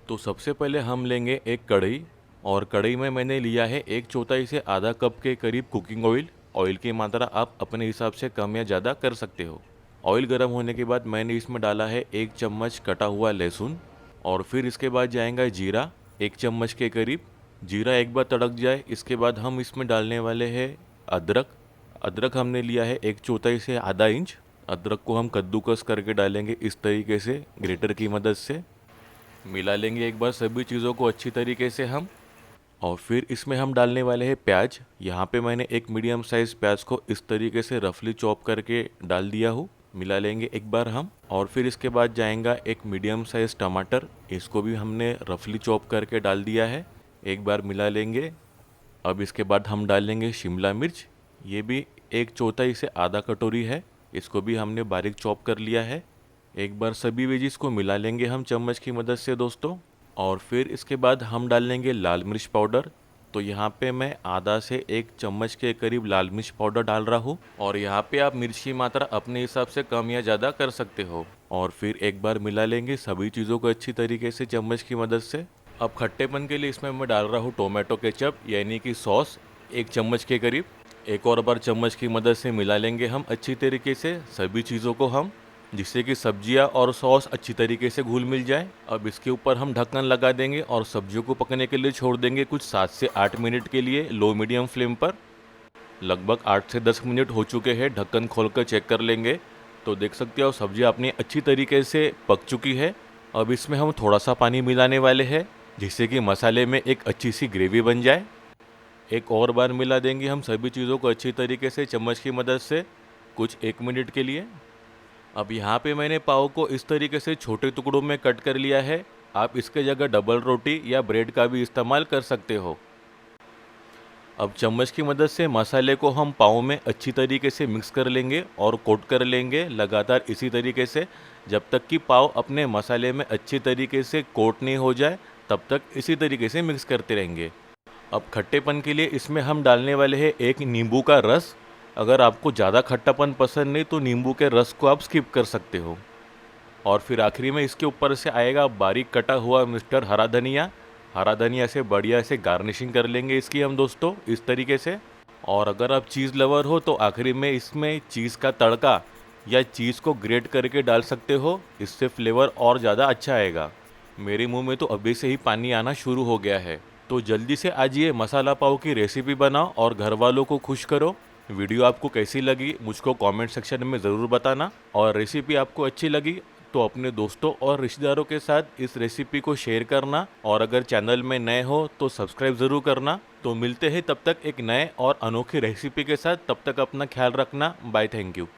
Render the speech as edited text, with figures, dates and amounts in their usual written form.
तो सबसे पहले हम लेंगे एक कढ़ाई और कढ़ाई में मैंने लिया है 1/4 से आधा कप के करीब कुकिंग ऑयल। ऑयल की मात्रा आप अपने हिसाब से कम या ज़्यादा कर सकते हो। ऑयल गर्म होने के बाद मैंने इसमें डाला है 1 चम्मच कटा हुआ लहसुन और फिर इसके बाद जाएगा जीरा 1 चम्मच के करीब। जीरा एक बार तड़क जाए इसके बाद हम इसमें डालने वाले हैं अदरक। अदरक हमने लिया है 1/4 से आधा इंच। अदरक को हम कद्दूकस करके डालेंगे इस तरीके से ग्रेटर की मदद से। मिला लेंगे एक बार सभी चीज़ों को अच्छी तरीके से हम। और फिर इसमें हम डालने वाले हैं प्याज। यहाँ पे मैंने एक मीडियम साइज़ प्याज को इस तरीके से रफली चॉप करके डाल दिया हूँ। मिला लेंगे एक बार हम। और फिर इसके बाद जाएगा एक मीडियम साइज़ टमाटर, इसको भी हमने रफली चॉप करके डाल दिया है। एक बार मिला लेंगे। अब इसके बाद हम डालेंगे शिमला मिर्च, ये भी 1/4 से आधा कटोरी है, इसको भी हमने बारीक चॉप कर लिया है। एक बार सभी वेजिस को मिला लेंगे हम चम्मच की मदद से दोस्तों। और फिर इसके बाद हम डालेंगे लाल मिर्च पाउडर। तो यहाँ पे मैं आधा से 1 चम्मच के करीब लाल मिर्च पाउडर डाल रहा हूँ और यहाँ पे आप मिर्च की मात्रा अपने हिसाब से कम या ज़्यादा कर सकते हो। और फिर एक बार मिला लेंगे सभी चीज़ों को अच्छी तरीके से चम्मच की मदद से। अब खट्टेपन के लिए इसमें मैं डाल रहा हूँ टोमेटो केचप यानी कि सॉस 1 चम्मच के करीब। एक और बार चम्मच की मदद से मिला लेंगे हम अच्छी तरीके से सभी चीज़ों को हम, जिससे कि सब्जियां और सॉस अच्छी तरीके से घुल मिल जाए। अब इसके ऊपर हम ढक्कन लगा देंगे और सब्जियों को पकने के लिए छोड़ देंगे कुछ 7 से 8 मिनट के लिए लो मीडियम फ्लेम पर। लगभग 8 से 10 मिनट हो चुके हैं। ढक्कन खोलकर चेक कर लेंगे तो देख सकते हो सब्जियां अपनी अच्छी तरीके से पक चुकी है। अब इसमें हम थोड़ा सा पानी मिलाने वाले हैं जिससे कि मसाले में एक अच्छी सी ग्रेवी बन जाए। एक और बार मिला देंगे हम सभी चीज़ों को अच्छी तरीके से चम्मच की मदद से कुछ 1 मिनट के लिए। अब यहाँ पे मैंने पाव को इस तरीके से छोटे टुकड़ों में कट कर लिया है। आप इसके जगह डबल रोटी या ब्रेड का भी इस्तेमाल कर सकते हो। अब चम्मच की मदद से मसाले को हम पाव में अच्छी तरीके से मिक्स कर लेंगे और कोट कर लेंगे लगातार इसी तरीके से जब तक कि पाव अपने मसाले में अच्छी तरीके से कोट नहीं हो जाए, तब तक इसी तरीके से मिक्स करते रहेंगे। अब खट्टेपन के लिए इसमें हम डालने वाले हैं एक नींबू का रस। अगर आपको ज़्यादा खट्टापन पसंद नहीं तो नींबू के रस को आप स्किप कर सकते हो। और फिर आखिरी में इसके ऊपर से आएगा बारीक कटा हुआ मिस्टर हरा धनिया। हरा धनिया से बढ़िया से गार्निशिंग कर लेंगे इसकी हम दोस्तों इस तरीके से। और अगर आप चीज़ लवर हो तो आखिरी में इसमें चीज़ का तड़का या चीज़ को ग्रेट करके डाल सकते हो, इससे फ्लेवर और ज़्यादा अच्छा आएगा। मेरे मुंह में तो अभी से ही पानी आना शुरू हो गया है। तो जल्दी से आज ये मसाला पाव की रेसिपी बनाओ और घर वालों को खुश करो। वीडियो आपको कैसी लगी मुझको कमेंट सेक्शन में ज़रूर बताना। और रेसिपी आपको अच्छी लगी तो अपने दोस्तों और रिश्तेदारों के साथ इस रेसिपी को शेयर करना। और अगर चैनल में नए हो तो सब्सक्राइब ज़रूर करना। तो मिलते हैं तब तक एक नए और अनोखी रेसिपी के साथ। तब तक अपना ख्याल रखना। Bye, thank you.